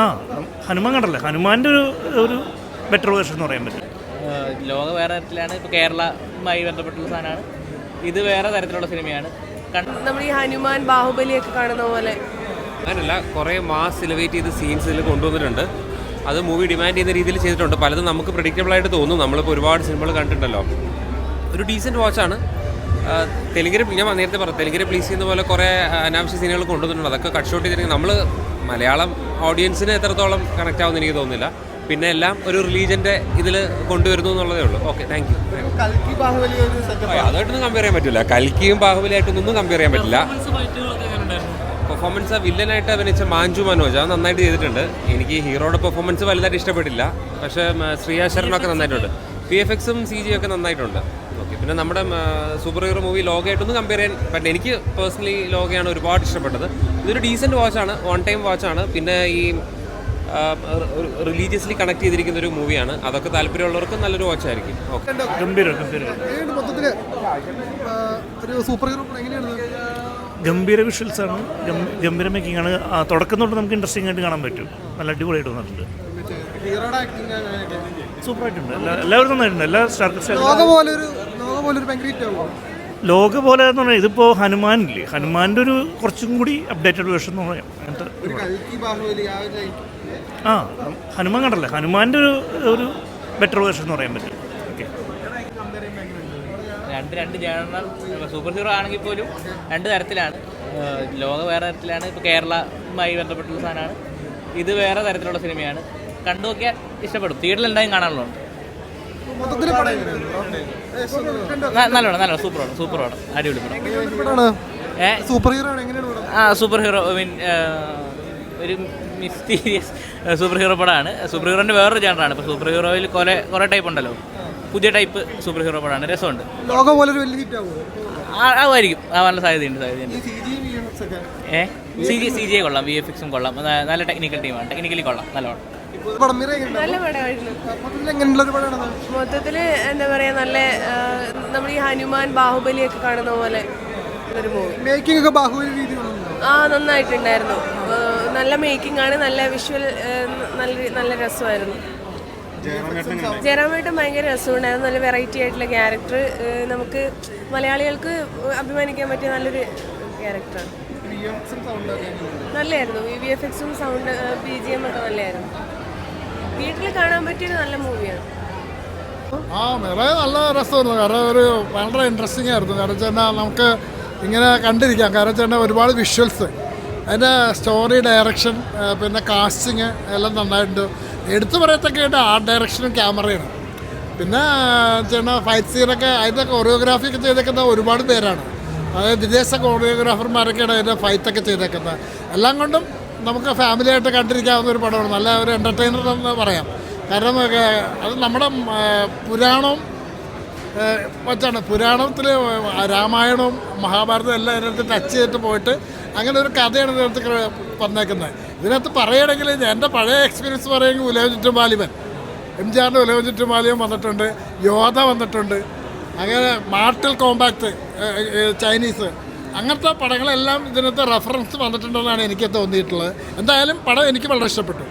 ആ ഹനുമാൻ കണ്ടല്ലേ, ഹനുമാൻ്റെ ഒരു ബെറ്റർ വേർഷൻ എന്ന് പറയാൻ പറ്റും. ലോകം വേറെ തരത്തിലാണ്, ഇപ്പോൾ കേരളവുമായി ബന്ധപ്പെട്ടുള്ള സാധനമാണ്. ഇത് വേറെ തരത്തിലുള്ള സിനിമയാണ്. നമ്മൾ ഈ ഹനുമാൻ ബാഹുബലിയൊക്കെ കാണുന്ന പോലെ അങ്ങനല്ല, കുറേ മാസ് എലിവേറ്റ് ചെയ്ത് സീൻസ് ഇതിൽ കൊണ്ടുവന്നിട്ടുണ്ട്. അത് മൂവി ഡിമാൻഡ് ചെയ്യുന്ന രീതിയിൽ ചെയ്തിട്ടുണ്ട്. പലതും നമുക്ക് പ്രെഡിക്റ്റബിളായിട്ട് തോന്നും. നമ്മളിപ്പോൾ ഒരുപാട് സിനിമകൾ കണ്ടിട്ടുണ്ടല്ലോ. ഒരു ഡീസൻറ്റ് വാച്ചാണ്. തെലുങ്കിനെ ഞാൻ നേരത്തെ പറഞ്ഞു, തെലുങ്കിനെ പ്ലീസ് ചെയ്യുന്ന പോലെ കുറേ അനാവശ്യ സീനുകൾ കൊണ്ടുവന്നിട്ടുണ്ട്. അതൊക്കെ കട്ട് ഷോട്ട് ചെയ്തിരിക്കുന്നത് നമ്മൾ മലയാളം ഓഡിയൻസിന് എത്രത്തോളം കണക്റ്റ് ആവുമെന്ന് എനിക്ക് തോന്നുന്നില്ല. പിന്നെ എല്ലാം ഒരു റിലീജിയൻ്റെ ഇതിൽ കൊണ്ടുവരുന്നു എന്നുള്ളതേ ഉള്ളൂ. Okay, thank you. അതായിട്ടൊന്നും കമ്പയർ ചെയ്യാൻ പറ്റില്ല. കൽക്കിയും ബാഹുബലിയായിട്ടൊന്നും കമ്പയർ ചെയ്യാൻ പറ്റില്ല. പെർഫോമൻസ് വില്ലനായിട്ട് അഭിനയിച്ച മാഞ്ചു മനോജ് അത് നന്നായിട്ട് ചെയ്തിട്ടുണ്ട്. എനിക്ക് ഹീറോയുടെ പെർഫോമൻസ് വലുതായിട്ട് ഇഷ്ടപ്പെട്ടില്ല, പക്ഷേ ശ്രീയ ശരണൊക്കെ നന്നായിട്ടുണ്ട്. PFXും CG ഒക്കെ നന്നായിട്ടുണ്ട്. ഓക്കെ, പിന്നെ നമ്മുടെ സൂപ്പർ ഹീറോ മൂവി ലോകയായിട്ടൊന്നും കമ്പയർ ചെയ്യാൻ പറ്റില്ല. എനിക്ക് പേഴ്സണലി ലോകയാണ് ഒരുപാട് ഇഷ്ടപ്പെട്ടത്. ഇതൊരു ഡീസൻറ്റ് വാച്ചാണ്, വൺ ടൈം വാച്ചാണ്. പിന്നെ ഈ റിലീജിയസ്ലി കണക്ട് ചെയ്തിരിക്കുന്ന ഒരു മൂവിയാണ്. അതൊക്കെ താല്പര്യമുള്ളവർക്ക് നല്ലൊരു വാച്ചായിരിക്കും. ഓക്കെ, ഗംഭീര വിഷ്വൽസാണ്, ഗംഭീര മേക്കിംഗ് ആണ്. തുടക്കം തൊട്ട് നമുക്ക് ഇൻട്രസ്റ്റിംഗ് ആയിട്ട് കാണാൻ പറ്റും. നല്ല അടിപൊളിയായിട്ട് വന്നിട്ടുണ്ട്, സൂപ്പറായിട്ടുണ്ട്. എല്ലാവരും നന്നായിട്ടുണ്ട്. എല്ലാ ലോക പോലെ എന്ന് പറഞ്ഞാൽ ഇതിപ്പോൾ ഹനുമാനില്ലേ, ഹനുമാൻ്റെ ഒരു കുറച്ചും കൂടി അപ്ഡേറ്റഡ് വേർഷൻ എന്ന് പറയാം. ആ ഹനുമാൻ കണ്ടല്ലേ, ഹനുമാൻ്റെ ഒരു ബെറ്റർ വേർഷൻ എന്ന് പറയാൻ പറ്റും. ഓക്കെ, രണ്ട് ജേണൽ സൂപ്പർ ഹീറോ ആണെങ്കിൽ പോലും രണ്ട് തരത്തിലാണ്. ലോകം വേറെ തരത്തിലാണ്, ഇപ്പോൾ കേരളവുമായി ബന്ധപ്പെട്ടുള്ള സാധനമാണ്. ഇത് വേറെ തരത്തിലുള്ള സിനിമയാണ്. കണ്ടു നോക്കിയാൽ ഇഷ്ടപ്പെടും. തിയേറ്ററിൽ എന്തായാലും കാണാനുള്ളതുണ്ട്. നല്ലോണം സൂപ്പർ പടം, അടിപൊളി പടം. സൂപ്പർ ഹീറോ മീൻ ഒരു മിസ്റ്റീരിയസ് സൂപ്പർ ഹീറോ പടമാണ്. സൂപ്പർ ഹീറോൻ്റെ വേറൊരു ജാനറാണ്. ഇപ്പോൾ സൂപ്പർ ഹീറോയിൽ കുറേ ടൈപ്പ് ഉണ്ടല്ലോ. പുതിയ ടൈപ്പ് സൂപ്പർ ഹീറോ പടമാണ്, രസമുണ്ട്. ആവുമായിരിക്കും, ആവാനുള്ള സാധ്യതയുണ്ട്. CG കൊള്ളാം, VFXും കൊള്ളാം. നല്ല ടെക്നിക്കൽ ടീമാണ്, ടെക്നിക്കലി കൊള്ളാം, നല്ലോണം. നല്ല പടമായിരുന്നു. മൊത്തത്തില് എന്താ പറയാ, നല്ല നമ്മൾ ഈ ഹനുമാൻ ബാഹുബലിയൊക്കെ കാണുന്ന പോലെ ഒരു മൂവി. നന്നായിട്ടുണ്ടായിരുന്നു. നല്ല മേക്കിംഗ് ആണ്, നല്ല വിഷ്വൽ, നല്ല രസമായിരുന്നു. ജയറാമേട്ടൻ ഭയങ്കര രസമുണ്ടായിരുന്നു. നല്ല വെറൈറ്റി ആയിട്ടുള്ള ക്യാരക്ടർ, നമുക്ക് മലയാളികൾക്ക് അഭിമാനിക്കാൻ പറ്റിയ നല്ലൊരു ക്യാരക്ടറാണ്. നല്ലതായിരുന്നു. VFXും സൗണ്ട് BGM ഒക്കെ നല്ലതായിരുന്നു. വീട്ടിൽ കാണാൻ പറ്റിയൊരു നല്ല മൂവിയാണ്. നല്ല രസമായിരുന്നു. കാരണം വളരെ ഇൻട്രസ്റ്റിംഗ് ആയിരുന്നു. കാരണം വെച്ചാൽ നമുക്ക് ഇങ്ങനെ കണ്ടിരിക്കാം. കാരണം വെച്ചാൽ ഒരുപാട് വിഷ്വൽസ്, അതിൻ്റെ സ്റ്റോറി, ഡയറക്ഷൻ, പിന്നെ കാസ്റ്റിങ് എല്ലാം നന്നായിട്ടുണ്ട്. എടുത്തു പറയത്തൊക്കെയായിട്ട് ആർട്ട് ഡയറക്ഷനും ക്യാമറയാണ്. പിന്നെ ചേട്ടാ ഫൈറ്റ് സീനൊക്കെ അതിൻ്റെ കൊറിയോഗ്രാഫി ഒക്കെ ചെയ്തേക്കുന്ന ഒരുപാട് പേരാണ്. അതായത് വിദേശ കൊറിയോഗ്രാഫർമാരൊക്കെയാണ് അതിൻ്റെ ഫൈറ്റൊക്കെ ചെയ്തേക്കുന്നത്. എല്ലാം കൊണ്ടും നമുക്ക് ഫാമിലിയായിട്ട് കണ്ടിരിക്കാവുന്ന ഒരു പടമാണ്. നല്ല ഒരു എൻ്റർടൈനർ എന്ന് പറയാം. കാരണം അത് നമ്മുടെ പുരാണവും വച്ചാണ്. പുരാണത്തിൽ രാമായണവും മഹാഭാരതവും എല്ലാം അതിനകത്ത് ടച്ച് ചെയ്തിട്ട് പോയിട്ട് അങ്ങനെ ഒരു കഥയാണ് ഇതിനകത്ത് വന്നേക്കുന്നത്. ഇതിനകത്ത് പറയുകയാണെങ്കിൽ എൻ്റെ പഴയ എക്സ്പീരിയൻസ് പറയുമെങ്കിൽ ഉലകം ചുറ്റുമാലിവൻ, MGRൻ്റെ ഉലകം ചുറ്റുമാലിവൻ വന്നിട്ടുണ്ട്, യോധ വന്നിട്ടുണ്ട്, അങ്ങനെ മാർട്ടൽ കോമ്പാക്ട് ചൈനീസ്, അങ്ങനത്തെ പടങ്ങളെല്ലാം ഇതിനകത്ത് റെഫറൻസ് വന്നിട്ടുണ്ടെന്നാണ് എനിക്ക് തോന്നിയിട്ടുള്ളത്. എന്തായാലും പടം എനിക്ക് വളരെ ഇഷ്ടപ്പെട്ടു.